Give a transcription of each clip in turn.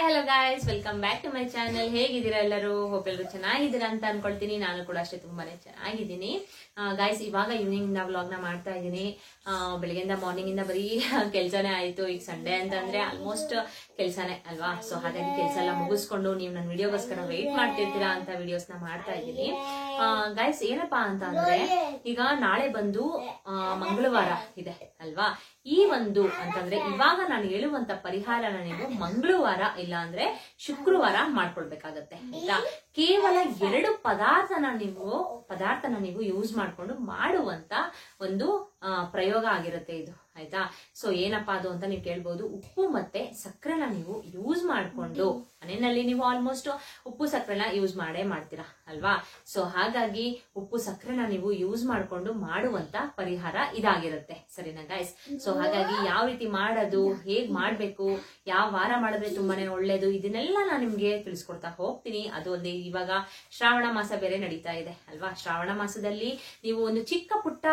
Hello guys, welcome back to my channel. ಹೇಗಿದ್ದೀರಾ ಎಲ್ಲರೂ? Hope ಎಲ್ಲರೂ ಚೆನ್ನಾಗಿದ್ದೀರಾ ಅಂತ ಅನ್ಕೊಳ್ತೀನಿ. ನಾನು ಕೂಡ ಅಷ್ಟೇ ತುಂಬಾನೇ ಚೆನ್ನಾಗಿದ್ದೀನಿ ಗಾಯ್ಸ್. ಇವಾಗ ಈವ್ನಿಂಗ್ ಇಂದ ವ್ಲಾಗ್ ನ ಮಾಡ್ತಾ ಇದ್ದೀನಿ. ಬೆಳಗ್ಗೆಯಿಂದ ಮಾರ್ನಿಂಗ್ ಇಂದ ಬರೀ ಕೆಲ್ಸನೇ ಆಯ್ತು. ಈಗ ಸಂಡೇ ಅಂತಂದ್ರೆ ಆಲ್ಮೋಸ್ಟ್ ಕೆಲ್ಸನೇ ಅಲ್ವಾ. ಸೊ ಹಾಗಾಗಿ ಕೆಲಸ ಎಲ್ಲ ಮುಗಿಸ್ಕೊಂಡು ನೀವು ನನ್ನ ವಿಡಿಯೋಗೋಸ್ಕರ ವೆಯ್ಟ್ ಮಾಡ್ತಿರ್ತೀರಾ ಅಂತ ವಿಡಿಯೋಸ್ ನ ಮಾಡ್ತಾ ಇದ್ದೀನಿ ಗಾಯ್ಸ್. ಏನಪ್ಪಾ ಅಂತ ಅಂದ್ರೆ ಈಗ ನಾಳೆ ಬಂದು ಮಂಗಳವಾರ ಇದೆ ಅಲ್ವಾ. ಈ ಒಂದು ಅಂತಂದ್ರೆ ಇವಾಗ ನಾನು ಹೇಳುವಂತ ಪರಿಹಾರನ ನೀವು ಮಂಗಳವಾರ ಇಲ್ಲ ಅಂದ್ರೆ ಶುಕ್ರವಾರ ಮಾಡ್ಕೊಳ್ಬೇಕಾಗತ್ತೆ ಆಯ್ತಾ. ಕೇವಲ 2 ಪದಾರ್ಥನ ನೀವು ಯೂಸ್ ಮಾಡ್ಕೊಂಡು ಮಾಡುವಂತ ಒಂದು ಪ್ರಯೋಗ ಆಗಿರುತ್ತೆ ಇದು ಆಯ್ತಾ. ಸೊ ಏನಪ್ಪಾ ಅದು ಅಂತ ನೀವು ಕೇಳ್ಬೋದು. ಉಪ್ಪು ಮತ್ತೆ ಸಕ್ಕರೆನ ನೀವು ಯೂಸ್ ಮಾಡ್ಕೊಂಡು ಮನೆಯಲ್ಲಿ ನೀವು ಆಲ್ಮೋಸ್ಟ್ ಉಪ್ಪು ಸಕ್ಕರೆನ ಯೂಸ್ ಮಾಡ್ತೀರಾ ಅಲ್ವಾ. ಸೊ ಹಾಗಾಗಿ ಉಪ್ಪು ಸಕ್ಕರೆನ ನೀವು ಯೂಸ್ ಮಾಡ್ಕೊಂಡು ಮಾಡುವಂತ ಪರಿಹಾರ ಇದಾಗಿರುತ್ತೆ, ಸರಿನಾ ಗೈಸ್. ಸೊ ಹಾಗಾಗಿ ಯಾವ ರೀತಿ ಮಾಡೋದು, ಹೇಗ್ ಮಾಡ್ಬೇಕು, ಯಾವ ವಾರ ಮಾಡಿದ್ರೆ ತುಂಬಾನೇ ಒಳ್ಳೇದು, ಇದನ್ನೆಲ್ಲ ನಾನು ನಿಮ್ಗೆ ತಿಳಿಸ್ಕೊಡ್ತಾ ಹೋಗ್ತೀನಿ. ಅದು ಅಲ್ಲದೆ ಇವಾಗ ಶ್ರಾವಣ ಮಾಸ ಬೇರೆ ನಡೀತಾ ಇದೆ ಅಲ್ವಾ. ಶ್ರಾವಣ ಮಾಸದಲ್ಲಿ ನೀವು ಒಂದು ಚಿಕ್ಕ ಪುಟ್ಟ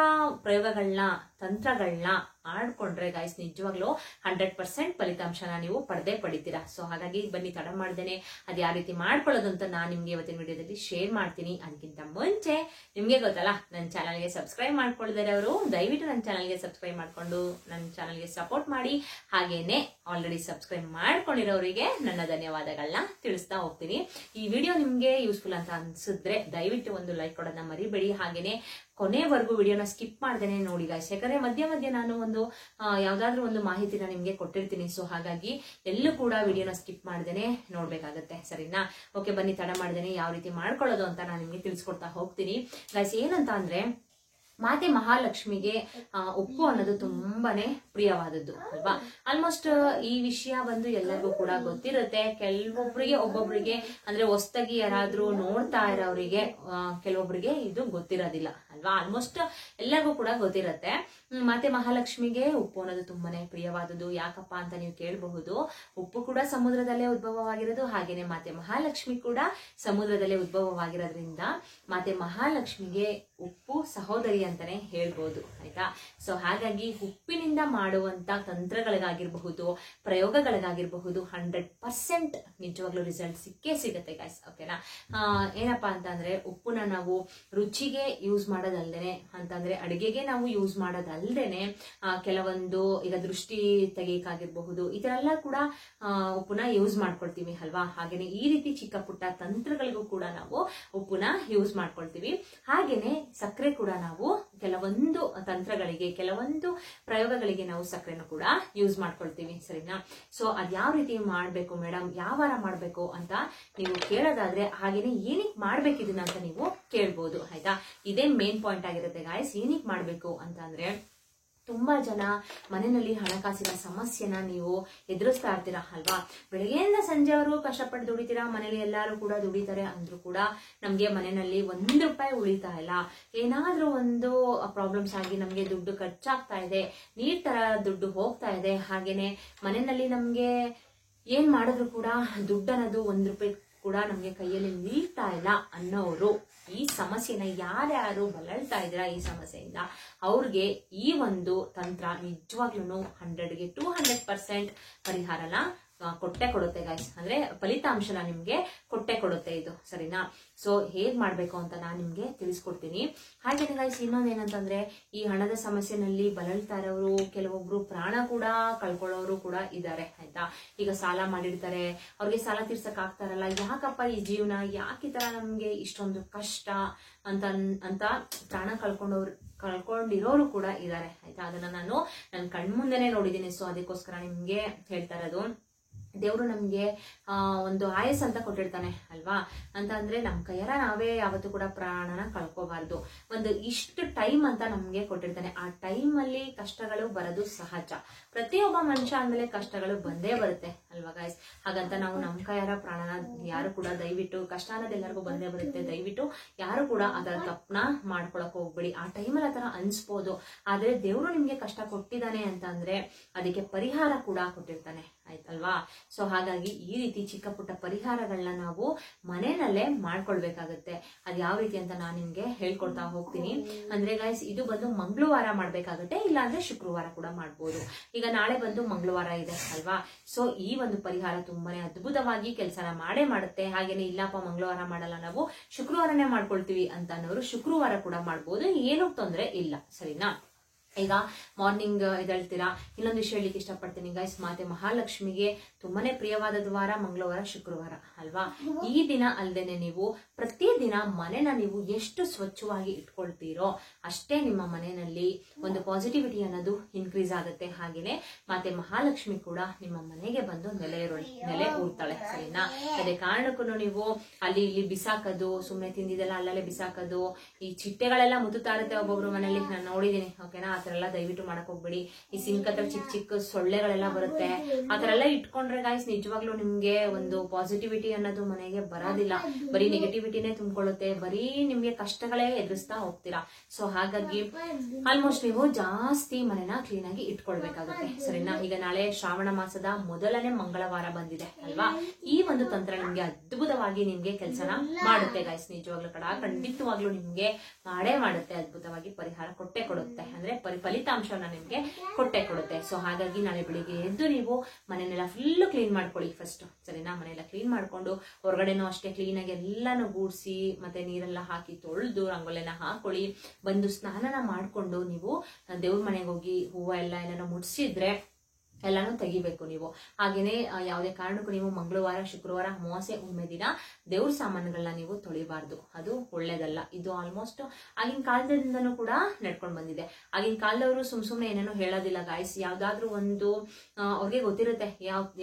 ಪ್ರಯೋಗಗಳನ್ನ, ತಂತ್ರಗಳನ್ನ ಆಡ್ಕೊಂಡ್ರೆ ಗೈಸ್ ನಿಜವಾಗ್ಲೂ 100% ಫಲಿತಾಂಶನ ನೀವು ಪಡಿತೀರಾ. ಸೊ ಹಾಗಾಗಿ ಬನ್ನಿ ತಡ ಮಾಡ್ದೇನೆ ಅದ್ ಯಾವ ರೀತಿ ಮಾಡ್ಕೊಳ್ಳೋದು ಅಂತ ನಾನು ನಿಮ್ಗೆ ಇವತ್ತಿನ ವಿಡಿಯೋದಲ್ಲಿ ಶೇರ್ ಮಾಡ್ತೀನಿ. ಅದಕ್ಕಿಂತ ಮುಂಚೆ ನಿಮ್ಗೆ ಗೊತ್ತಲ್ಲ, ನನ್ನ ಚಾನಲ್ಗೆ ಸಬ್ಸ್ಕ್ರೈಬ್ ಮಾಡ್ಕೊಳ್ತಾರೆ ಅವರು ದಯವಿಟ್ಟು ನನ್ನ ಚಾನಲ್ಗೆ ಸಬ್ಸ್ಕ್ರೈಬ್ ಮಾಡ್ಕೊಂಡು ನನ್ನ ಚಾನಲ್ಗೆ ಸಪೋರ್ಟ್ ಮಾಡಿ. ಹಾಗೇನೆ ಆಲ್ರೆಡಿ ಸಬ್ಸ್ಕ್ರೈಬ್ ಮಾಡ್ಕೊಂಡಿರೋರಿಗೆ ನನ್ನ ಧನ್ಯವಾದಗಳನ್ನ ತಿಳಿಸ್ತಾ ಹೋಗ್ತೀನಿ. ಈ ವಿಡಿಯೋ ನಿಮ್ಗೆ ಯೂಸ್ಫುಲ್ ಅಂತ ಅನ್ಸಿದ್ರೆ ದಯವಿಟ್ಟು ಒಂದು ಲೈಕ್ ಕೊಡೋದನ್ನ ಮರಿಬೇಡಿ. ಹಾಗೇನೆ ಕೊನೆವರೆಗೂ ವಿಡಿಯೋನ ಸ್ಕಿಪ್ ಮಾಡ್ದೇನೆ ನೋಡಿ ಗಾಯ್ಸ್. ಯಾಕಂದ್ರೆ ಮಧ್ಯೆ ನಾನು ಒಂದು ಯಾವ್ದಾದ್ರು ಒಂದು ಮಾಹಿತಿನ ನಿಮ್ಗೆ ಕೊಟ್ಟಿರ್ತೀನಿ. ಸೊ ಹಾಗಾಗಿ ಎಲ್ಲೂ ಕೂಡ ವಿಡಿಯೋನ ಸ್ಕಿಪ್ ಮಾಡ್ದೇನೆ ನೋಡ್ಬೇಕಾಗತ್ತೆ, ಸರಿನಾ. ಓಕೆ, ಬನ್ನಿ ತಡ ಮಾಡ್ದೇನೆ ಯಾವ ರೀತಿ ಮಾಡ್ಕೊಳ್ಳೋದು ಅಂತ ನಾನು ನಿಮ್ಗೆ ತಿಳಿಸ್ಕೊಡ್ತಾ ಹೋಗ್ತೀನಿ ಗಾಯ್ಸ್. ಏನಂತ ಅಂದ್ರೆ ಮಾತೆ ಮಹಾಲಕ್ಷ್ಮಿಗೆ ಉಪ್ಪು ಅನ್ನೋದು ತುಂಬಾನೇ ಪ್ರಿಯವಾದದ್ದು ಅಲ್ವಾ. ಆಲ್ಮೋಸ್ಟ್ ಈ ವಿಷಯ ಬಂದು ಎಲ್ಲರಿಗೂ ಕೂಡ ಗೊತ್ತಿರುತ್ತೆ. ಒಬ್ಬೊಬ್ರಿಗೆ ಅಂದ್ರೆ ಹೊಸ್ದಾಗಿ ಯಾರಾದ್ರೂ ನೋಡ್ತಾ ಇರೋರಿಗೆ ಕೆಲವೊಬ್ರಿಗೆ ಇದು ಗೊತ್ತಿರೋದಿಲ್ಲ ಅಲ್ವಾ. ಆಲ್ಮೋಸ್ಟ್ ಎಲ್ಲರಿಗೂ ಕೂಡ ಗೊತ್ತಿರತ್ತೆ. ಮಾತೆ ಮಹಾಲಕ್ಷ್ಮಿಗೆ ಉಪ್ಪು ಅನ್ನೋದು ತುಂಬಾನೇ ಪ್ರಿಯವಾದದ್ದು. ಯಾಕಪ್ಪ ಅಂತ ನೀವು ಕೇಳಬಹುದು. ಉಪ್ಪು ಕೂಡ ಸಮುದ್ರದಲ್ಲೇ ಉದ್ಭವವಾಗಿರೋದು, ಹಾಗೇನೆ ಮಾತೆ ಮಹಾಲಕ್ಷ್ಮಿ ಕೂಡ ಸಮುದ್ರದಲ್ಲೇ ಉದ್ಭವವಾಗಿರೋದ್ರಿಂದ ಮಾತೆ ಮಹಾಲಕ್ಷ್ಮಿಗೆ ಉಪ್ಪು ಸಹೋದರಿ ಅಂತಾನೆ ಹೇಳ್ಬೋದು ಆಯ್ತಾ. ಸೊ ಹಾಗಾಗಿ ಉಪ್ಪಿನಿಂದ ಮಾಡುವಂತ ತಂತ್ರಗಳಿಗಾಗಿರಬಹುದು, ಪ್ರಯೋಗಗಳಿಗಾಗಿರಬಹುದು 100% ನಿಜವಾಗ್ಲೂ ರಿಸಲ್ಟ್ ಸಿಗುತ್ತೆ ಗೈಸ್. ಓಕೆನಾ. ಏನಪ್ಪಾ ಅಂತಂದ್ರೆ ಉಪ್ಪುನ ನಾವು ರುಚಿಗೆ ಯೂಸ್ ಮಾಡೋದಲ್ದೇನೆ, ಅಂತಂದ್ರೆ ಅಡಿಗೆಗೆ ನಾವು ಯೂಸ್ ಮಾಡೋದಲ್ದೇನೆ ಕೆಲವೊಂದು ಈಗ ದೃಷ್ಟಿ ತೆಗಿಯಕ್ಕಾಗಿರ್ಬಹುದು, ಈ ತರ ಎಲ್ಲ ಕೂಡ ಉಪ್ಪುನ ಯೂಸ್ ಮಾಡ್ಕೊಳ್ತೀವಿ ಅಲ್ವಾ. ಹಾಗೇನೆ ಈ ರೀತಿ ಚಿಕ್ಕ ಪುಟ್ಟ ತಂತ್ರಗಳಿಗೂ ಕೂಡ ನಾವು ಉಪ್ಪುನ ಯೂಸ್ ಮಾಡ್ಕೊಳ್ತೀವಿ. ಹಾಗೇನೆ ಸಕ್ಕರೆ ಕೂಡ ನಾವು ಕೆಲವೊಂದು ತಂತ್ರಗಳಿಗೆ, ಕೆಲವೊಂದು ಪ್ರಯೋಗಗಳಿಗೆ ನಾವು ಸಕ್ಕರೆನ ಕೂಡ ಯೂಸ್ ಮಾಡ್ಕೊಳ್ತೀವಿ, ಸರಿನಾ. ಸೊ ಅದ್ ಯಾವ ರೀತಿ ಮಾಡ್ಬೇಕು ಮೇಡಮ್, ಯಾವ ವಾರ ಮಾಡ್ಬೇಕು ಅಂತ ನೀವು ಕೇಳೋದಾದ್ರೆ, ಹಾಗೇನೆ ಏನಕ್ಕೆ ಮಾಡ್ಬೇಕು ಇದನ್ನ ಅಂತ ನೀವು ಕೇಳ್ಬೋದು ಆಯ್ತಾ. ಇದೇ ಮೇನ್ ಪಾಯಿಂಟ್ ಆಗಿರುತ್ತೆ ಗಾಯ್ಸ್. ಏನಕ್ಕೆ ಮಾಡ್ಬೇಕು ಅಂತ ಅಂದ್ರೆ, ತುಂಬಾ ಜನ ಮನೆಯಲ್ಲಿ ಹಣಕಾಸಿನ ಸಮಸ್ಯೆನ ನೀವು ಎದುರಿಸ್ತಾ ಇರ್ತೀರಾ ಅಲ್ವಾ. ಬೆಳಗ್ಗೆಯಿಂದ ಸಂಜೆವರೆಗೂ ಕಷ್ಟಪಟ್ಟು ದುಡಿತೀರಾ, ಮನೇಲಿ ಎಲ್ಲಾರು ಕೂಡ ದುಡಿತಾರೆ ಅಂದ್ರೂ ಕೂಡ ನಮ್ಗೆ ಮನೆಯಲ್ಲಿ ₹1 ಉಳಿತಾ ಇಲ್ಲ. ಏನಾದ್ರೂ ಒಂದು ಪ್ರಾಬ್ಲಮ್ಸ್ ಆಗಿ ನಮ್ಗೆ ದುಡ್ಡು ಖರ್ಚಾಗ್ತಾ ಇದೆ, ನೀರ್ ತರ ದುಡ್ಡು ಹೋಗ್ತಾ ಇದೆ. ಹಾಗೇನೆ ಮನೆಯಲ್ಲಿ ನಮ್ಗೆ ಏನ್ ಮಾಡಿದ್ರು ಕೂಡ ದುಡ್ಡು ಅನ್ನೋದು ₹1 ಕೂಡ ನಮ್ಗೆ ಕೈಯಲ್ಲಿ ನಿಲ್ತಾ ಇಲ್ಲ ಅನ್ನೋರು, ಈ ಸಮಸ್ಯೆನ ಯಾರ್ಯಾರು ಬಳಲ್ತಾ ಇದ್ದೀರಾ ಈ ಸಮಸ್ಯೆಯಿಂದ, ಅವ್ರಿಗೆ ಈ ಒಂದು ತಂತ್ರ ನಿಜವಾಗ್ಲೂ 100ಗೆ 200% ಪರಿಹಾರನ ಕೊಟ್ಟೆ ಕೊಡುತ್ತೆ ಗಾಯ್ಸ್. ಅಂದ್ರೆ ಫಲಿತಾಂಶನ ನಿಮ್ಗೆ ಕೊಟ್ಟೆ ಕೊಡುತ್ತೆ ಇದು, ಸರಿನಾ. ಸೊ ಹೇಗ್ ಮಾಡ್ಬೇಕು ಅಂತ ನಾನು ನಿಮ್ಗೆ ತಿಳಿಸ್ಕೊಡ್ತೀನಿ. ಹಾಗೆ ಗಾಯ್ಸ್ ಇನ್ನೊಂದೇನಂತಂದ್ರೆ, ಈ ಹಣದ ಸಮಸ್ಯೆನಲ್ಲಿ ಬಳಲ್ತಾ ಇರೋರು, ಕೆಲವೊಬ್ರು ಪ್ರಾಣ ಕೂಡ ಕಳ್ಕೊಳ್ಳೋರು ಕೂಡ ಇದ್ದಾರೆ ಆಯ್ತಾ. ಈಗ ಸಾಲ ಮಾಡಿರ್ತಾರೆ, ಅವ್ರಿಗೆ ಸಾಲ ತೀರ್ಸಕ್ ಆಗ್ತಾರಲ್ಲ, ಯಾಕಪ್ಪ ಈ ಜೀವನ, ಯಾಕೆ ಈ ತರ ನಮ್ಗೆ ಇಷ್ಟೊಂದು ಕಷ್ಟ ಅಂತ ಪ್ರಾಣ ಕಳ್ಕೊಂಡಿರೋರು ಕೂಡ ಇದ್ದಾರೆ ಆಯ್ತಾ. ಅದನ್ನ ನನ್ನ ಕಣ್ಮುಂದೆನೆ ನೋಡಿದ್ದೀನಿ. ಸೊ ಅದಕ್ಕೋಸ್ಕರ ನಿಮ್ಗೆ ಹೇಳ್ತಾ ಇರೋದು, ದೇವ್ರು ನಮ್ಗೆ ಒಂದು ಆಯಸ್ ಅಂತ ಕೊಟ್ಟಿರ್ತಾನೆ ಅಲ್ವಾ. ಅಂತ ಅಂದ್ರೆ ನಮ್ ಕೈಯಾರ ನಾವೇ ಯಾವತ್ತೂ ಕೂಡ ಪ್ರಾಣನ ಕಳ್ಕೋಬಾರ್ದು. ಒಂದು ಇಷ್ಟು ಟೈಮ್ ಅಂತ ನಮ್ಗೆ ಕೊಟ್ಟಿರ್ತಾನೆ. ಆ ಟೈಮ್ ಅಲ್ಲಿ ಕಷ್ಟಗಳು ಬರೋದು ಸಹಜ. ಪ್ರತಿಯೊಬ್ಬ ಮನುಷ್ಯ ಅಂದ್ಮೇಲೆ ಕಷ್ಟಗಳು ಬಂದೇ ಬರುತ್ತೆ ಅಲ್ವಾ ಗೈಸ್. ಹಾಗಂತ ನಾವು ನಮ್ ಕೈಯಾರ ಪ್ರಾಣನ ಯಾರು ಕೂಡ ದಯವಿಟ್ಟು, ಕಷ್ಟ ಅನ್ನೋದು ಎಲ್ಲರಿಗೂ ಬಂದೇ ಬರುತ್ತೆ, ದಯವಿಟ್ಟು ಯಾರು ಕೂಡ ಅದರ ತಪ್ಪನ ಮಾಡ್ಕೊಳಕ್ ಹೋಗ್ಬೇಡಿ. ಆ ಟೈಮಲ್ಲಿ ಆತರ ಅನ್ಸ್ಬೋದು, ಆದ್ರೆ ದೇವ್ರು ನಿಮ್ಗೆ ಕಷ್ಟ ಕೊಟ್ಟಿದ್ದಾನೆ ಅಂತ ಅಂದ್ರೆ ಅದಕ್ಕೆ ಪರಿಹಾರ ಕೂಡ ಕೊಟ್ಟಿರ್ತಾನೆ ಆಯ್ತಲ್ವಾ. ಸೊ ಹಾಗಾಗಿ ಈ ರೀತಿ ಚಿಕ್ಕ ಪುಟ್ಟ ಪರಿಹಾರಗಳನ್ನ ನಾವು ಮನೆಯಲ್ಲೇ ಮಾಡ್ಕೊಳ್ಬೇಕಾಗತ್ತೆ. ಅದ್ ಯಾವ ರೀತಿ ಅಂತ ನಾನು ನಿಮ್ಗೆ ಹೇಳ್ಕೊಡ್ತಾ ಹೋಗ್ತೀನಿ. ಅಂದ್ರೆ ಗೈಸ್, ಇದು ಬಂದು ಮಂಗಳವಾರ ಮಾಡ್ಬೇಕಾಗತ್ತೆ, ಇಲ್ಲ ಅಂದ್ರೆ ಶುಕ್ರವಾರ ಕೂಡ ಮಾಡ್ಬೋದು. ಈಗ ನಾಳೆ ಬಂದು ಮಂಗಳವಾರ ಇದೆ ಅಲ್ವಾ. ಸೊ ಈ ಒಂದು ಪರಿಹಾರ ತುಂಬಾನೇ ಅದ್ಭುತವಾಗಿ ಕೆಲಸನ ಮಾಡೇ ಮಾಡುತ್ತೆ. ಹಾಗೇನೆ ಇಲ್ಲಪ್ಪ ಮಂಗಳವಾರ ಮಾಡಲ್ಲ, ನಾವು ಶುಕ್ರವಾರನೇ ಮಾಡ್ಕೊಳ್ತೀವಿ ಅಂತ ಅನ್ನೋರು ಶುಕ್ರವಾರ ಕೂಡ ಮಾಡ್ಬೋದು, ಏನೂ ತೊಂದರೆ ಇಲ್ಲ. ಸರಿನಾ. ಈಗ ಮಾರ್ನಿಂಗ್ ಎದ್ದೇಳ್ತೀರಾ. ಇನ್ನೊಂದು ವಿಷಯ ಹೇಳಲಿಕ್ಕೆ ಇಷ್ಟಪಡ್ತೀನಿ ಗೈಸ್, ಮಾತೆ ಮಹಾಲಕ್ಷ್ಮಿಗೆ ತುಂಬಾನೇ ಪ್ರಿಯವಾದ ವಾರ ಮಂಗಳವಾರ ಶುಕ್ರವಾರ ಅಲ್ವಾ. ಈ ದಿನ ಅಲ್ದೇನೆ ನೀವು ಪ್ರತಿದಿನ ಮನೆನ ನೀವು ಎಷ್ಟು ಸ್ವಚ್ಛವಾಗಿ ಇಟ್ಕೊಳ್ತೀರೋ ಅಷ್ಟೇ ನಿಮ್ಮ ಮನೆಯಲ್ಲಿ ಒಂದು ಪಾಸಿಟಿವಿಟಿ ಅನ್ನೋದು ಇನ್ಕ್ರೀಸ್ ಆಗುತ್ತೆ. ಹಾಗೇನೆ ಮಾತೆ ಮಹಾಲಕ್ಷ್ಮಿ ಕೂಡ ನಿಮ್ಮ ಮನೆಗೆ ಬಂದು ನೆಲೆ ಊರ್ತಾಳೆ. ಸರಿನಾ. ಅದೇ ಕಾರಣಕ್ಕೂ ನೀವು ಅಲ್ಲಿ ಇಲ್ಲಿ ಬಿಸಾಕೋದು, ಸುಮ್ಮನೆ ತಿಂದಿದ್ದೆಲ್ಲ ಅಲ್ಲಲ್ಲೇ ಬಿಸಾಕೋದು, ಈ ಚಿಟ್ಟೆಗಳೆಲ್ಲ ಮುತ್ತುತ್ತಾ ಇರುತ್ತೆ ಒಬ್ಬೊಬ್ರು ಮನೇಲಿ, ನಾನು ನೋಡಿದೀನಿ. ಓಕೆನಾ. ಆತರ ಎಲ್ಲ ದಯವಿಟ್ಟು ಮಾಡಕ್ ಹೋಗ್ಬೇಡಿ. ಈ ಸಿಂಕ್ ಹತ್ರ ಚಿಕ್ಕ ಚಿಕ್ಕ ಸೊಳ್ಳೆಗಳೆಲ್ಲ ಬರುತ್ತೆ, ಆತರ ಎಲ್ಲ ಇಟ್ಕೊಂಡ್ರೆ ಗಾಯ್ಸ್ ನಿಜವಾಗ್ಲೂ ನಿಮ್ಗೆ ಒಂದು ಪಾಸಿಟಿವಿಟಿ ಅನ್ನೋದು ಮನೆಗೆ ಬರೋದಿಲ್ಲ. ಬರೀ ನೆಗೆಟಿವಿಟಿನೇ ತುಂಬಿಕೊಳ್ಳುತ್ತೆ, ಬರೀ ನಿಮ್ಗೆ ಕಷ್ಟಗಳೇ ಎದುರಿಸ್ತಾ ಹೋಗ್ತೀರಾ. ಸೊ ಹಾಗಾಗಿ ಆಲ್ಮೋಸ್ಟ್ ನೀವು ಜಾಸ್ತಿ ಮನೆನ ಕ್ಲೀನ್ ಆಗಿ ಇಟ್ಕೊಳ್ಬೇಕಾಗುತ್ತೆ. ಸರಿನಾ. ಈಗ ನಾಳೆ ಶ್ರಾವಣ ಮಾಸದ ಮೊದಲನೇ ಮಂಗಳವಾರ ಬಂದಿದೆ ಅಲ್ವಾ. ಈ ಒಂದು ತಂತ್ರ ನಿಮ್ಗೆ ಅದ್ಭುತವಾಗಿ ನಿಮ್ಗೆ ಕೆಲಸನ ಮಾಡುತ್ತೆ ಗೈಸ್. ನಿಜವಾಗ್ಲೂ ಖಂಡಿತವಾಗ್ಲೂ ನಿಮ್ಗೆ ಮಾಡೇ ಮಾಡುತ್ತೆ, ಅದ್ಭುತವಾಗಿ ಪರಿಹಾರ ಕೊಟ್ಟೆ ಕೊಡುತ್ತೆ. ಅಂದ್ರೆ ಫಲಿತಾಂಶವನ್ನ ನಿಮ್ಗೆ ಕೊಟ್ಟೆ ಕೊಡುತ್ತೆ. ಸೊ ಹಾಗಾಗಿ ನಾಳೆ ಬೆಳಿಗ್ಗೆ ಎದ್ದು ನೀವು ಮನೆಯನ್ನೆಲ್ಲ ಫುಲ್ ಕ್ಲೀನ್ ಮಾಡ್ಕೊಳ್ಳಿ ಫಸ್ಟ್. ಸರಿನಾ. ಮನೆಯೆಲ್ಲ ಕ್ಲೀನ್ ಮಾಡ್ಕೊಂಡು ಹೊರಗಡೆನೂ ಅಷ್ಟೇ ಕ್ಲೀನ್ ಆಗಿ ಎಲ್ಲಾನು ಗೂಡ್ಸಿ ಮತ್ತೆ ನೀರೆಲ್ಲ ಹಾಕಿ ತೊಳೆದು ರಂಗೋಲೆನ ಹಾಕೊಳ್ಳಿ. ಬಂದು ಸ್ನಾನನ ಮಾಡ್ಕೊಂಡು ನೀವು ದೇವ್ರ ಮನೆಗೆ ಹೋಗಿ ಹೂವು ಎಲ್ಲಾನು ಮುಡ್ಸಿದ್ರೆ ಎಲ್ಲಾನು ತೆಗಿಬೇಕು ನೀವು. ಹಾಗೇನೆ ಯಾವುದೇ ಕಾರಣಕ್ಕೂ ನೀವು ಮಂಗಳವಾರ ಶುಕ್ರವಾರ ಅಮಾವಾಸ್ಯೆ ಹುಣ್ಣಿಮೆ ದಿನ ದೇವ್ರ ಸಾಮಾನುಗಳನ್ನ ನೀವು ತೊಳಿಬಾರ್ದು, ಅದು ಒಳ್ಳೇದಲ್ಲ. ಇದು ಆಲ್ಮೋಸ್ಟ್ ಆಗಿನ ಕಾಲದಿಂದನೂ ಕೂಡ ನಡ್ಕೊಂಡ್ ಬಂದಿದೆ. ಆಗಿನ ಕಾಲದವರು ಸುಮ್ನೆ ಏನೇನೋ ಹೇಳೋದಿಲ್ಲ ಗಾಯ್ಸ್. ಯಾವ್ದಾದ್ರು ಒಂದು ಅವ್ರಿಗೆ ಗೊತ್ತಿರುತ್ತೆ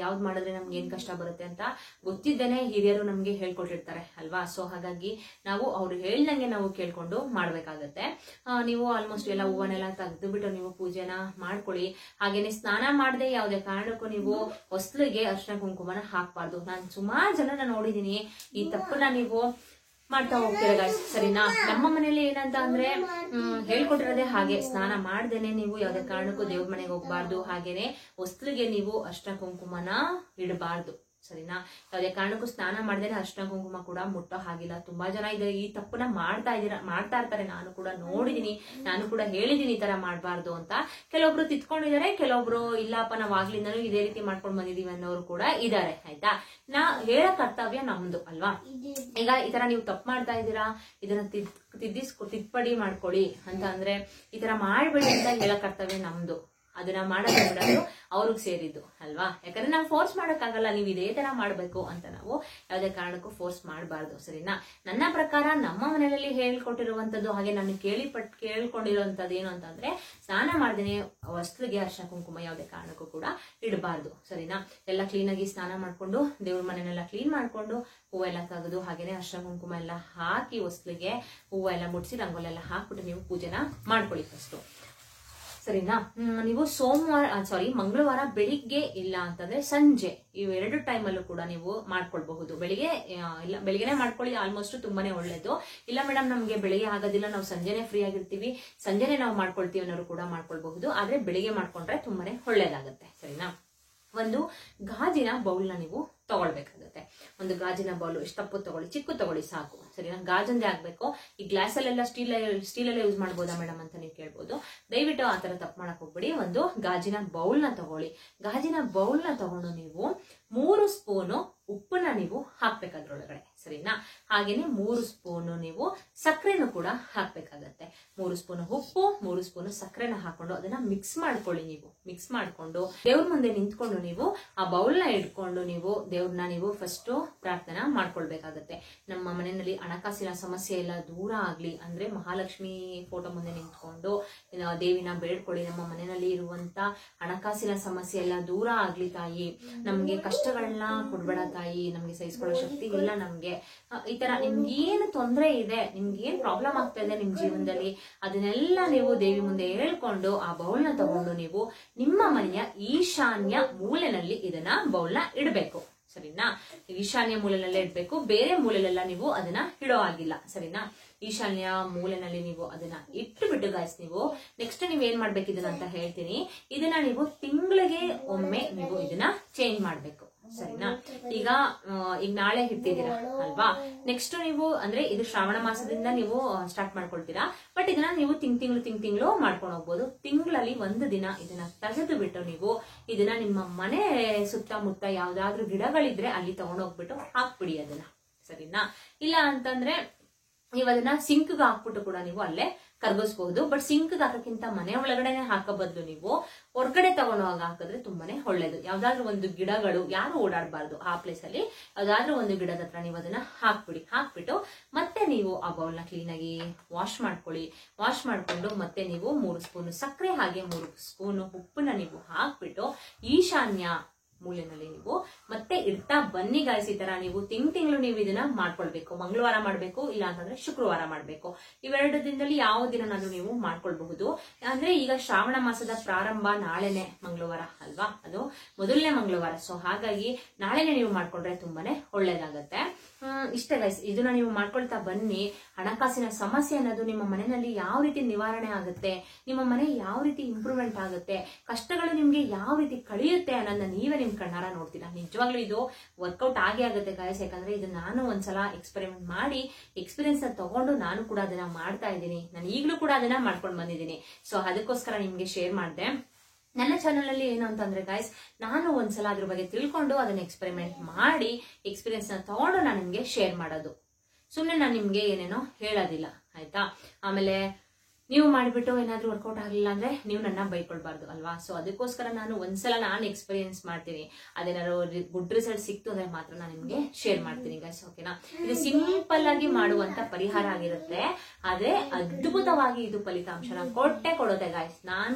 ಯಾವ್ದ್ ಮಾಡಿದ್ರೆ ನಮ್ಗೆ ಏನ್ ಕಷ್ಟ ಬರುತ್ತೆ ಅಂತ ಗೊತ್ತಿದ್ದೇನೆ ಹಿರಿಯರು ನಮ್ಗೆ ಹೇಳ್ಕೊಟ್ಟಿರ್ತಾರೆ ಅಲ್ವಾ. ಸೊ ಹಾಗಾಗಿ ನಾವು ಅವ್ರು ಹೇಳ್ದಂಗೆ ನಾವು ಕೇಳ್ಕೊಂಡು ಮಾಡ್ಬೇಕಾಗತ್ತೆ. ನೀವು ಆಲ್ಮೋಸ್ಟ್ ಎಲ್ಲ ಹೂವನ್ನೆಲ್ಲ ತೆಗೆದು ಬಿಟ್ಟು ನೀವು ಪೂಜೆನ ಮಾಡ್ಕೊಳ್ಳಿ. ಹಾಗೇನೆ ಸ್ನಾನ ಮಾಡದೆ ಯಾವುದೇ ಕಾರಣಕ್ಕೂ ನೀವು ಹೊಸ್ಲಿಗೆ ಅರ್ಶಿನ ಕುಂಕುಮನ ಹಾಕ್ಬಾರ್ದು. ನಾನು ಸುಮಾರು ಜನನ ನೋಡಿದೀನಿ ಈ ತಪ್ಪನ್ನ ನೀವು ಮಾಡ್ತಾ ಹೋಗ್ತೀರಾ ಗಾಯ್ಸ್. ಸರಿನಾ. ನಮ್ಮ ಮನೇಲಿ ಏನಂತ ಅಂದ್ರೆ ಹೇಳ್ಕೊಟ್ಟಿರೋದೇ ಹಾಗೆ, ಸ್ನಾನ ಮಾಡ್ದೇನೆ ನೀವು ಯಾವುದೇ ಕಾರಣಕ್ಕೂ ದೇವ್ರ ಮನೆಗೆ ಹೋಗ್ಬಾರ್ದು. ಹಾಗೇನೆ ಹೊಸ್ಲಿಗೆ ನೀವು ಅರ್ಶಿನ ಕುಂಕುಮನ ಇಡಬಾರ್ದು. ಸರಿನಾ. ಯಾವುದೇ ಕಾರಣಕ್ಕೂ ಸ್ನಾನ ಮಾಡ್ದೇನೆ ಅರ್ಶಿನ ಕುಂಕುಮ ಕೂಡ ಮುಟ್ಟೋ ಹಾಗಿಲ್ಲ. ತುಂಬಾ ಜನ ಈ ತಪ್ಪನ್ನ ಮಾಡ್ತಾ ಇರ್ತಾರೆ. ನಾನು ಕೂಡ ನೋಡಿದೀನಿ, ನಾನು ಕೂಡ ಹೇಳಿದೀನಿ ಈ ತರ ಮಾಡ್ಬಾರ್ದು ಅಂತ. ಕೆಲವೊಬ್ರು ತಿತ್ಕೊಂಡಿದ್ದಾರೆ, ಕೆಲವೊಬ್ರು ಇಲ್ಲಪ್ಪ ನಾವ್ ಆಗ್ಲಿಂದನೂ ಇದೇ ರೀತಿ ಮಾಡ್ಕೊಂಡ್ ಬಂದಿದೀವಿ ಅನ್ನೋರು ಕೂಡ ಇದಾರೆ. ಆಯ್ತಾ. ಹೇಳೋ ಕರ್ತವ್ಯ ನಮ್ದು ಅಲ್ವಾ. ಈಗ ಈ ತರ ನೀವು ತಪ್ಪು ಮಾಡ್ತಾ ಇದ್ದೀರಾ, ಇದನ್ನ ತಿದ್ದುಪಡಿ ಮಾಡ್ಕೊಳ್ಳಿ ಅಂತ ಅಂದ್ರೆ ಈ ತರ ಮಾಡ್ಬೇಡಿ ಅಂತ ಹೇಳೋ ಕರ್ತವ್ಯ ನಮ್ದು. ಅದನ್ನ ಮಾಡೋದು ಬಿಡೋದು ಅವ್ರಿಗೆ ಸೇರಿದ್ದು ಅಲ್ವಾ. ಯಾಕಂದ್ರೆ ನಾವು ಫೋರ್ಸ್ ಮಾಡಕ್ಕಾಗಲ್ಲ, ನೀವು ಇದೇ ತರ ಮಾಡ್ಬೇಕು ಅಂತ ನಾವು ಯಾವುದೇ ಕಾರಣಕ್ಕೂ ಫೋರ್ಸ್ ಮಾಡಬಾರ್ದು. ಸರಿನಾ. ನನ್ನ ಪ್ರಕಾರ ನಮ್ಮ ಮನೆಯಲ್ಲಿ ಹೇಳ್ಕೊಟ್ಟಿರುವಂತದ್ದು, ಹಾಗೆ ನಾನು ಕೇಳ್ಕೊಂಡಿರುವಂತದ್ದು ಏನು ಅಂತಂದ್ರೆ ಸ್ನಾನ ಮಾಡ್ದೇನೆ ವಸ್ತ್ರಿಗೆ ಅರ್ಶಿನ ಕುಂಕುಮ ಯಾವುದೇ ಕಾರಣಕ್ಕೂ ಕೂಡ ಇಡಬಾರ್ದು. ಸರಿನಾ. ಎಲ್ಲ ಕ್ಲೀನ್ ಆಗಿ ಸ್ನಾನ ಮಾಡ್ಕೊಂಡು ದೇವ್ರ ಮನೆಯನ್ನೆಲ್ಲ ಕ್ಲೀನ್ ಮಾಡ್ಕೊಂಡು ಹೂವೆಲ್ಲ ತೆಗೆದು ಹಾಗೇನೆ ಅರ್ಶಿನ ಕುಂಕುಮ ಎಲ್ಲ ಹಾಕಿ ಹೊಸ್ಲಿಗೆ ಹೂವೆಲ್ಲ ಮುಡ್ಸಿ ರಂಗೋಲೆಲ್ಲ ಹಾಕ್ಬಿಟ್ಟು ನೀವು ಪೂಜೆನ ಮಾಡ್ಕೊಳ್ಳಿ ಫಸ್ಟ್. ಸರಿನಾ. ನೀವು ಮಂಗಳವಾರ ಬೆಳಿಗ್ಗೆ ಇಲ್ಲ ಅಂತಂದ್ರೆ ಸಂಜೆ ಇವೆರಡು ಟೈಮಲ್ಲೂ ಕೂಡ ನೀವು ಮಾಡ್ಕೊಳ್ಬಹುದು. ಬೆಳಿಗ್ಗೆನೆ ಮಾಡ್ಕೊಳ್ಳಿ, ಆಲ್ಮೋಸ್ಟ್ ತುಂಬಾನೇ ಒಳ್ಳೇದು. ಇಲ್ಲ ಮೇಡಮ್ ನಮ್ಗೆ ಬೆಳಿಗ್ಗೆ ಆಗೋದಿಲ್ಲ, ನಾವು ಸಂಜೆನೆ ಫ್ರೀ ಆಗಿರ್ತೀವಿ, ಸಂಜೆನೆ ನಾವು ಮಾಡ್ಕೊಳ್ತೀವಿ ಅನ್ನೋರು ಕೂಡ ಮಾಡ್ಕೊಳ್ಬಹುದು. ಆದ್ರೆ ಬೆಳಿಗ್ಗೆ ಮಾಡ್ಕೊಂಡ್ರೆ ತುಂಬಾನೇ ಒಳ್ಳೇದಾಗತ್ತೆ. ಸರಿನಾ. ಒಂದು ಗಾಜಿನ ಬೌಲ್ನ ನೀವು ತಗೊಳ್ಬೇಕಾಗುತ್ತೆ. ಒಂದು ಗಾಜಿನ ಬೌಲ್ ಎಷ್ಟಪ್ಪು ತಗೊಳ್ಳಿ, ಚಿಕ್ಕ ತಗೊಳ್ಳಿ ಸಾಕು. ಸರಿನಾ. ಗಾಜಂದೇ ಆಗ್ಬೇಕು. ಈ ಗ್ಲಾಸ್ ಅಲ್ಲೆಲ್ಲ ಸ್ಟೀಲಲ್ಲೇ ಯೂಸ್ ಮಾಡ್ಬೋದಾ ಮೇಡಮ್ ಅಂತ ನೀವು ಕೇಳ್ಬೋದು. ದಯವಿಟ್ಟು ಆತರ ತಪ್ಪು ಮಾಡಕ್ ಹೋಗ್ಬಿಡಿ. ಒಂದು ಗಾಜಿನ ಬೌಲ್ನ ತಗೊಳ್ಳಿ. ಗಾಜಿನ ಬೌಲ್ನ ತಗೊಂಡು ನೀವು 3 ಸ್ಪೂನು ಉಪ್ಪನ್ನ ನೀವು ಹಾಕ್ಬೇಕಾದ್ರೊಳಗಡೆ. ಸರಿನಾ. ಹಾಗೇನೆ 3 ಸ್ಪೂನು ನೀವು ಸಕ್ಕರೆನೂ ಕೂಡ ಹಾಕ್ಬೇಕಾಗತ್ತೆ. 3 ಸ್ಪೂನು ಉಪ್ಪು, 3 ಸ್ಪೂನು ಸಕ್ಕರೆನ ಹಾಕೊಂಡು ಅದನ್ನ ಮಿಕ್ಸ್ ಮಾಡ್ಕೊಳ್ಳಿ. ನೀವು ಮಿಕ್ಸ್ ಮಾಡ್ಕೊಂಡು ದೇವ್ರ ಮುಂದೆ ನಿಂತ್ಕೊಂಡು ನೀವು ಆ ಬೌಲ್ನ ಇಟ್ಕೊಂಡು ನೀವು ದೇವ್ರನ್ನ ನೀವು ಫಸ್ಟ್ ಪ್ರಾರ್ಥನೆ ಮಾಡ್ಕೊಳ್ಬೇಕಾಗತ್ತೆ. ನಮ್ಮ ಮನೆಯಲ್ಲಿ ಹಣಕಾಸಿನ ಸಮಸ್ಯೆ ಎಲ್ಲ ದೂರ ಆಗ್ಲಿ ಅಂದ್ರೆ ಮಹಾಲಕ್ಷ್ಮಿ ಫೋಟೋ ಮುಂದೆ ನಿಂತ್ಕೊಂಡು ದೇವಿನ ಬೇಡ್ಕೊಳ್ಳಿ. ನಮ್ಮ ಮನೆಯಲ್ಲಿ ಇರುವಂತ ಹಣಕಾಸಿನ ಸಮಸ್ಯೆ ಎಲ್ಲ ದೂರ ಆಗ್ಲಿ ತಾಯಿ, ನಮ್ಗೆ ಕಷ್ಟಗಳನ್ನ ಕೊಡ್ಬೇಡ ತಾಯಿ, ನಮ್ಗೆ ಸಹಿಸ್ಕೊಳ್ಳೋ ಶಕ್ತಿ ಇಲ್ಲ ನಮ್ಗೆ. ಈ ತರ ನಿಮ್ಗೆ ಏನು ತೊಂದರೆ ಇದೆ, ನಿಮ್ಗೆ ಏನ್ ಪ್ರಾಬ್ಲಮ್ ಆಗ್ತಾ ಇದೆ ನಿಮ್ ಜೀವನದಲ್ಲಿ, ಅದನ್ನೆಲ್ಲ ನೀವು ದೇವಿ ಮುಂದೆ ಹೇಳ್ಕೊಂಡು ಆ ಬೌಲ್ನ ತಗೊಂಡು ನೀವು ನಿಮ್ಮ ಮನೆಯ ಈಶಾನ್ಯ ಮೂಲೆನಲ್ಲಿ ಇದನ್ನ ಬೌಲ್ನ ಇಡಬೇಕು. ಸರಿನಾ. ಈಶಾನ್ಯ ಮೂಲೆನಲ್ಲೇ ಇಡ್ಬೇಕು, ಬೇರೆ ಮೂಲೆಲೆಲ್ಲ ನೀವು ಅದನ್ನ ಇಡೋ ಆಗಿಲ್ಲ, ಸರಿನಾ. ಈಶಾನ್ಯ ಮೂಲೆನಲ್ಲಿ ನೀವು ಅದನ್ನ ಇಟ್ಟು ಬಿಟ್ಟು ಗಾಯ್ಸ್ ನೀವು ನೆಕ್ಸ್ಟ್ ನೀವ್ ಏನ್ ಮಾಡ್ಬೇಕು ಇದನ್ನ ಅಂತ ಹೇಳ್ತೀನಿ. ಇದನ್ನ ನೀವು ತಿಂಗಳಿಗೆ ಒಮ್ಮೆ ನೀವು ಇದನ್ನ ಚೇಂಜ್ ಮಾಡ್ಬೇಕು, ಸರಿನಾ. ಈಗ ನಾಳೆ ಇಟ್ಟಿದ್ದೀರಾ ಅಲ್ವಾ, ನೆಕ್ಸ್ಟ್ ನೀವು ಅಂದ್ರೆ ಇದು ಶ್ರಾವಣ ಮಾಸದಿಂದ ನೀವು ಸ್ಟಾರ್ಟ್ ಮಾಡ್ಕೊಳ್ತೀರಾ, ಬಟ್ ಇದನ್ನ ನೀವು ತಿಂಗಳು ಮಾಡ್ಕೊಂಡು ಹೋಗ್ಬೋದು. ತಿಂಗಳಲ್ಲಿ ಒಂದು ದಿನ ಇದನ್ನ ತೆಗೆದು ಬಿಟ್ಟು ನೀವು ಇದನ್ನ ನಿಮ್ಮ ಮನೆ ಸುತ್ತಮುತ್ತ ಯಾವ್ದಾದ್ರು ಗಿಡಗಳಿದ್ರೆ ಅಲ್ಲಿ ತಗೊಂಡೋಗ್ಬಿಟ್ಟು ಹಾಕ್ಬಿಡಿ ಅದನ್ನ, ಸರಿನಾ. ಇಲ್ಲ ಅಂತಂದ್ರೆ ನೀವು ಅದನ್ನ ಸಿಂಕ್ಗೆ ಹಾಕ್ಬಿಟ್ಟು ಕೂಡ ನೀವು ಅಲ್ಲೇ ಕರ್ಗಿಸಬಹುದು. ಬಟ್ ಸಿಂಕ್ಗೆ ಹಾಕಕ್ಕಿಂತ ಮನೆ ಒಳಗಡೆನೆ ಹಾಕೋ ಬದಲು ನೀವು ಹೊರಗಡೆ ತಗೊಂಡೋಗ ಹಾಕಿದ್ರೆ ತುಂಬಾನೇ ಒಳ್ಳೇದು. ಯಾವ್ದಾದ್ರು ಒಂದು ಗಿಡಗಳು ಯಾರು ಓಡಾಡಬಾರ್ದು ಆ ಪ್ಲೇಸ್ ಅಲ್ಲಿ, ಯಾವ್ದಾದ್ರು ಒಂದು ಗಿಡದ ಹತ್ರ ನೀವು ಅದನ್ನ ಹಾಕ್ಬಿಟ್ಟು ಮತ್ತೆ ನೀವು ಆ ಬೌಲ್ನ ಕ್ಲೀನ್ ಆಗಿ ವಾಶ್ ಮಾಡ್ಕೊಳ್ಳಿ. ವಾಶ್ ಮಾಡ್ಕೊಂಡು ಮತ್ತೆ ನೀವು 3 ಸ್ಪೂನ್ ಸಕ್ಕರೆ ಹಾಗೆ 3 ಸ್ಪೂನ್ ಉಪ್ಪನ್ನ ನೀವು ಹಾಕ್ಬಿಟ್ಟು ಈಶಾನ್ಯ ಮೂಲೆನಲ್ಲಿ ನೀವು ಮತ್ತೆ ಇಡ್ತಾ ಬನ್ನಿ ಗಾಯ್ಸ್. ಈ ತರ ನೀವು ತಿಂಗಳು ನೀವು ಇದನ್ನ ಮಾಡ್ಕೊಳ್ಬೇಕು. ಮಂಗಳವಾರ ಮಾಡ್ಬೇಕು, ಇಲ್ಲ ಅಂತಂದ್ರೆ ಶುಕ್ರವಾರ ಮಾಡ್ಬೇಕು. ಇವೆರಡು ದಿನದಲ್ಲಿ ಯಾವ ದಿನನಾದ್ರೂ ನೀವು ಮಾಡ್ಕೊಳ್ಬಹುದು. ಅಂದ್ರೆ ಈಗ ಶ್ರಾವಣ ಮಾಸದ ಪ್ರಾರಂಭ ನಾಳೆನೆ ಮಂಗಳವಾರ ಅಲ್ವಾ, ಅದು ಮೊದಲನೇ ಮಂಗಳವಾರ. ಸೊ ಹಾಗಾಗಿ ನಾಳೆನೆ ನೀವು ಮಾಡ್ಕೊಂಡ್ರೆ ತುಂಬಾನೇ ಒಳ್ಳೇದಾಗತ್ತೆ. ಇಷ್ಟೇ ಗೈಸ್, ಇದನ್ನ ನೀವು ಮಾಡ್ಕೊಳ್ತಾ ಬನ್ನಿ. ಹಣಕಾಸಿನ ಸಮಸ್ಯೆ ಅನ್ನೋದು ನಿಮ್ಮ ಮನೆಯಲ್ಲಿ ಯಾವ ರೀತಿ ನಿವಾರಣೆ ಆಗುತ್ತೆ, ನಿಮ್ಮ ಮನೆ ಯಾವ ರೀತಿ ಇಂಪ್ರೂವ್ಮೆಂಟ್ ಆಗುತ್ತೆ, ಕಷ್ಟಗಳು ನಿಮ್ಗೆ ಯಾವ ರೀತಿ ಕಳಿಯುತ್ತೆ ಅನ್ನೋದನ್ನ ನೀವೇ ನಿಮ್ ಕಣ್ಣಾರ ನೋಡ್ತೀರಾ. ನಿಜವಾಗ್ಲೂ ಇದು ವರ್ಕೌಟ್ ಆಗೇ ಆಗುತ್ತೆ ಗೈಸ್. ಯಾಕಂದ್ರೆ ಇದು ನಾನು ಒಂದ್ಸಲ ಎಕ್ಸ್ಪೆರಿಮೆಂಟ್ ಮಾಡಿ ಎಕ್ಸ್ಪೀರಿಯನ್ಸ್ ತಗೊಂಡು ನಾನು ಕೂಡ ಅದನ್ನ ಮಾಡ್ತಾ ಇದ್ದೀನಿ. ನಾನು ಈಗಲೂ ಕೂಡ ಅದನ್ನ ಮಾಡ್ಕೊಂಡು ಬಂದಿದ್ದೀನಿ. ಸೊ ಅದಕ್ಕೋಸ್ಕರ ನಿಮ್ಗೆ ಶೇರ್ ಮಾಡಿದೆ. ನನ್ನ ಚಾನಲ್ ಅಲ್ಲಿ ಏನು ಅಂತಂದ್ರೆ ಗೈಸ್, ನಾನು ಒಂದ್ಸಲ ಅದ್ರ ಬಗ್ಗೆ ತಿಳ್ಕೊಂಡು ಅದನ್ನ ಎಕ್ಸ್ಪೆರಿಮೆಂಟ್ ಮಾಡಿ ಎಕ್ಸ್ಪೀರಿಯನ್ಸ್ ನ ತಗೊಂಡು ನಾನು ನಿಮ್ಗೆ ಶೇರ್ ಮಾಡೋದು. ಸುಮ್ನೆ ನಾನು ನಿಮ್ಗೆ ಏನೇನೋ ಹೇಳೋದಿಲ್ಲ, ಆಯ್ತಾ. ಆಮೇಲೆ ನೀವು ಮಾಡಿಬಿಟ್ಟು ಏನಾದ್ರೂ ವರ್ಕೌಟ್ ಆಗಲಿಲ್ಲ ಅಂದ್ರೆ ನೀವು ನನ್ನ ಬೈಕೊಳ್ಬಾರ್ದು ಅಲ್ವಾ. ಸೊ ಅದಕ್ಕೋಸ್ಕರ ನಾನು ಒಂದ್ಸಲ ನಾನು ಎಕ್ಸ್ಪೀರಿಯನ್ಸ್ ಮಾಡ್ತೀನಿ. ಅದೇನಾದ್ರು ಗುಡ್ ರಿಸಲ್ಟ್ ಸಿಕ್ತು ಅಂದ್ರೆ ಮಾತ್ರ ನಾನು ನಿಮ್ಗೆ ಶೇರ್ ಮಾಡ್ತೀನಿ ಗೈಸ್, ಓಕೆನಾ. ಇದು ಸಿಂಪಲ್ ಆಗಿ ಮಾಡುವಂತ ಪರಿಹಾರ ಆಗಿರುತ್ತೆ, ಆದ್ರೆ ಅದ್ಭುತವಾಗಿ ಇದು ಫಲಿತಾಂಶನ ಕೊಡುತ್ತೆ ಗೈಸ್. ನಾನ್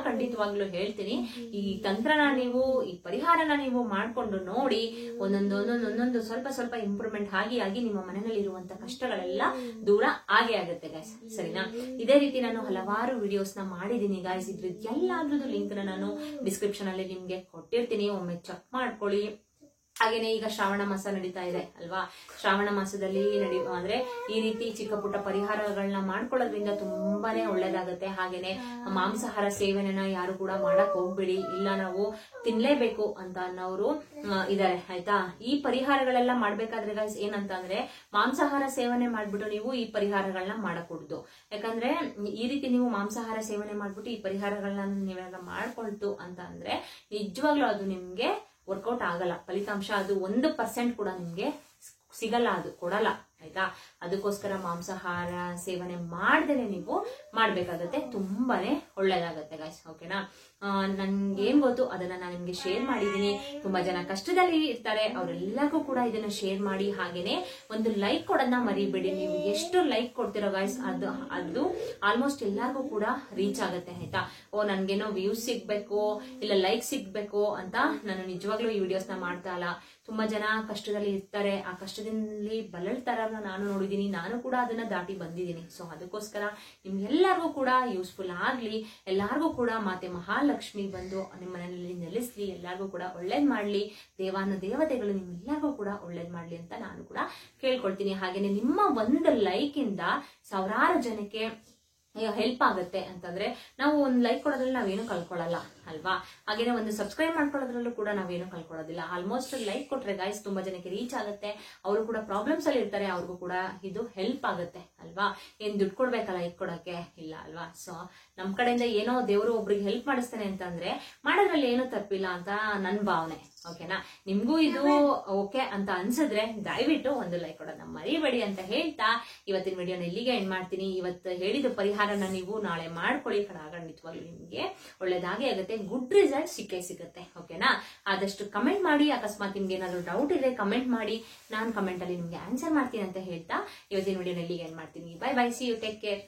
ಖಂಡಿತವಾಗ್ಲೂ ಹೇಳ್ತೀನಿ. ಈ ತಂತ್ರನ ನೀವು, ಈ ಪರಿಹಾರನ ನೀವು ಮಾಡ್ಕೊಂಡು ನೋಡಿ, ಒಂದೊಂದು ಸ್ವಲ್ಪ ಇಂಪ್ರೂವ್ಮೆಂಟ್ ಆಗಿ ನಿಮ್ಮ ಮನೆಯಲ್ಲಿ ಇರುವಂತ ಕಷ್ಟಗಳೆಲ್ಲ ದೂರ ಆಗೇ ಆಗುತ್ತೆ ಗೈಸ್, ಸರಿನಾ. ಇದೇ ರೀತಿ ನಾನು ಹಲವಾರು ವಿಡಿಯೋಸ್ ನ ಮಾಡಿದೀನಿ ಗಾಯ್ಸ್. ಇದ್ರದ್ದು ಎಲ್ಲಾದ್ರದ್ದು ಲಿಂಕ್ ನಾನು ಡಿಸ್ಕ್ರಿಪ್ಷನ್ ಅಲ್ಲಿ ನಿಮ್ಗೆ ಕೊಟ್ಟಿರ್ತೀನಿ, ಒಮ್ಮೆ ಚೆಕ್ ಮಾಡ್ಕೊಳ್ಳಿ. ಹಾಗೇನೆ ಈಗ ಶ್ರಾವಣ ಮಾಸ ನಡೀತಾ ಇದೆ ಅಲ್ವಾ. ಶ್ರಾವಣ ಮಾಸದಲ್ಲಿ ಅಂದ್ರೆ ಈ ರೀತಿ ಚಿಕ್ಕ ಪುಟ್ಟ ಪರಿಹಾರಗಳನ್ನ ಮಾಡ್ಕೊಳ್ಳೋದ್ರಿಂದ ತುಂಬಾನೇ ಒಳ್ಳೇದಾಗುತ್ತೆ. ಹಾಗೇನೆ ಮಾಂಸಾಹಾರ ಸೇವನೆನ ಯಾರು ಕೂಡ ಮಾಡಕ್ ಹೋಗ್ಬೇಡಿ. ಇಲ್ಲ ನಾವು ತಿನ್ಲೇಬೇಕು ಅಂತ ಅನ್ನೋರು ಇದಾರೆ, ಆಯ್ತಾ. ಈ ಪರಿಹಾರಗಳೆಲ್ಲ ಮಾಡ್ಬೇಕಾದ್ರೆ ಗೈಸ್ ಏನಂತ ಅಂದ್ರೆ ಮಾಂಸಾಹಾರ ಸೇವನೆ ಮಾಡ್ಬಿಟ್ಟು ನೀವು ಈ ಪರಿಹಾರಗಳನ್ನ ಮಾಡಕೂಡ್ದು. ಯಾಕಂದ್ರೆ ಈ ರೀತಿ ನೀವು ಮಾಂಸಾಹಾರ ಸೇವನೆ ಮಾಡ್ಬಿಟ್ಟು ಈ ಪರಿಹಾರಗಳನ್ನ ನೀವೆಲ್ಲ ಮಾಡ್ಕೊಳ್ತು ಅಂತ ಅಂದ್ರೆ ನಿಜವಾಗ್ಲೂ ಅದು ನಿಮ್ಗೆ ವರ್ಕೌಟ್ ಆಗಲ್ಲ. ಫಲಿತಾಂಶ ಅದು 1% ಕೂಡ ನಿಮ್ಗೆ ಸಿಗಲ್ಲ, ಅದು ಕೊಡಲ್ಲ, ಆಯ್ತಾ. ಅದಕ್ಕೋಸ್ಕರ ಮಾಂಸಾಹಾರ ಸೇವನೆ ಮಾಡ್ದೇನೆ ನೀವು ಮಾಡ್ಬೇಕಾಗತ್ತೆ, ತುಂಬಾನೇ ಒಳ್ಳೇದಾಗತ್ತೆ ಗೈಸ್, ಓಕೆನಾ. ನನ್ಗೇನ್ ಗೊತ್ತು ಅದನ್ನ ನಾನು ನಿಮ್ಗೆ ಶೇರ್ ಮಾಡಿದೀನಿ. ತುಂಬಾ ಜನ ಕಷ್ಟದಲ್ಲಿ ಇರ್ತಾರೆ, ಅವರೆಲ್ಲರಿಗೂ ಕೂಡ ಇದನ್ನ ಶೇರ್ ಮಾಡಿ. ಹಾಗೇನೆ ಒಂದು ಲೈಕ್ ಕೊಡೋದನ್ನ ಮರಿಬೇಡಿ. ನೀವು ಎಷ್ಟು ಲೈಕ್ ಕೊಡ್ತಿರೋ ಗೈಸ್ ಅದು ಆಲ್ಮೋಸ್ಟ್ ಎಲ್ಲರಿಗೂ ಕೂಡ ರೀಚ್ ಆಗುತ್ತೆ, ಆಯ್ತಾ. ನನ್ಗೇನೋ ವ್ಯೂಸ್ ಸಿಗ್ಬೇಕು, ಇಲ್ಲ ಲೈಕ್ ಸಿಗ್ಬೇಕು ಅಂತ ನಾನು ನಿಜವಾಗ್ಲೂ ಈ ವಿಡಿಯೋಸ್ ನ ಮಾಡ್ತಾ ಇಲ್ಲ. ತುಂಬಾ ಜನ ಕಷ್ಟದಲ್ಲಿ ಇರ್ತಾರೆ, ಆ ಕಷ್ಟದಲ್ಲಿ ಬಳಲ್ತಾರ ನಾನು ನೋಡಿದೀನಿ. ನಾನು ಕೂಡ ಅದನ್ನ ದಾಟಿ ಬಂದಿದ್ದೀನಿ. ಸೊ ಅದಕ್ಕೋಸ್ಕರ ನಿಮ್ಗೆಲ್ಲರಿಗೂ ಕೂಡ ಯೂಸ್ಫುಲ್ ಆಗ್ಲಿ, ಎಲ್ಲಾರ್ಗೂ ಕೂಡ ಮಾತೆ ಮಹಾಲಕ್ಷ್ಮಿ ಬಂದು ನಿಮ್ಮ ಮನೆಯಲ್ಲಿ ನೆಲೆಸ್ಲಿ, ಎಲ್ಲಾರ್ಗೂ ಕೂಡ ಒಳ್ಳೇದ್ ಮಾಡ್ಲಿ, ದೇವತೆಗಳು ನಿಮ್ಮೆಲ್ಲರಿಗೂ ಕೂಡ ಒಳ್ಳೇದ್ ಮಾಡ್ಲಿ ಅಂತ ನಾನು ಕೂಡ ಕೇಳ್ಕೊಳ್ತೀನಿ. ಹಾಗೇನೆ ನಿಮ್ಮ ಒಂದು ಲೈಕ್ ಇಂದ ಸಾವಿರಾರು ಜನಕ್ಕೆ ಹೆಲ್ಪ್ ಆಗುತ್ತೆ ಅಂತಂದ್ರೆ ನಾವು ಒಂದು ಲೈಕ್ ಕೊಡೋದ್ರಲ್ಲಿ ನಾವೇನು ಕಳ್ಕೊಳ್ಳಲ್ಲ ಅಲ್ವಾ. ಹಾಗೇನೆ ಒಂದು ಸಬ್ಸ್ಕ್ರೈಬ್ ಮಾಡ್ಕೊಳ್ಳೋದ್ರಲ್ಲೂ ಕೂಡ ನಾವೇನು ಕಳ್ಕೊಳ್ಳೋದಿಲ್ಲ. ಆಲ್ಮೋಸ್ಟ್ ಲೈಕ್ ಕೊಟ್ರೆ ಗೈಸ್ ತುಂಬಾ ಜನಕ್ಕೆ ರೀಚ್ ಆಗುತ್ತೆ. ಅವರು ಕೂಡ ಪ್ರಾಬ್ಲಮ್ಸ್ ಅಲ್ಲಿ ಇರ್ತಾರೆ, ಅವ್ರಿಗೂ ಕೂಡ ಇದು ಹೆಲ್ಪ್ ಆಗುತ್ತೆ ಅಲ್ವಾ. ಏನ್ ದುಡ್ಡು ಕೊಡ್ಬೇಕಲ್ಲ ಲೈಕ್ ಕೊಡಕ್ಕೆ, ಇಲ್ಲ ಅಲ್ವಾ. ಸೊ ನಮ್ ಕಡೆಯಿಂದ ಏನೋ ದೇವರು ಒಬ್ರಿಗೆ ಹೆಲ್ಪ್ ಮಾಡಿಸ್ತಾನೆ ಅಂತಂದ್ರೆ ಮಾಡೋದ್ರಲ್ಲಿ ಏನು ತಪ್ಪಿಲ್ಲ ಅಂತ ನನ್ ಭಾವನೆ, ಓಕೆನಾ. ನಿಮ್ಗೂ ಇದು ಓಕೆ ಅಂತ ಅನ್ಸಿದ್ರೆ ದಯವಿಟ್ಟು ಒಂದು ಲೈಕ್ ಕೊಡೋದನ್ನ ಮರಿಬೇಡಿ ಅಂತ ಹೇಳ್ತಾ ಇವತ್ತಿನ ವಿಡಿಯೋನ ಇಲ್ಲಿಗೆ ಎಂಡ್ ಮಾಡ್ತೀನಿ. ಇವತ್ತು ಹೇಳಿದ ಪರಿಹಾರನ ನೀವು ನಾಳೆ ಮಾಡ್ಕೊಳ್ಳಿ, ಖಂಡಿತವಾಗ್ಲೂ ನಿಮ್ಗೆ ಒಳ್ಳೇದಾಗೆ ಆಗುತ್ತೆ, ಗುಡ್ ರಿಸಲ್ಟ್ ಸಿಗುತ್ತೆ, ಓಕೆನಾ. ಆದಷ್ಟು ಕಮೆಂಟ್ ಮಾಡಿ. ಅಕಸ್ಮಾತ್ ನಿಮ್ಗೆ ಏನಾದ್ರು ಡೌಟ್ ಇದೆ ಕಮೆಂಟ್ ಮಾಡಿ, ನಾನು ಕಮೆಂಟ್ ಅಲ್ಲಿ ನಿಮ್ಗೆ ಆನ್ಸರ್ ಮಾಡ್ತೀನಿ ಅಂತ ಹೇಳ್ತಾ ಇವತ್ತಿನ ವಿಡಿಯೋನ ಇಲ್ಲಿಗೆ ಎಂಡ್ ಮಾಡ್ತೀನಿ. Bye bye, see you, take care.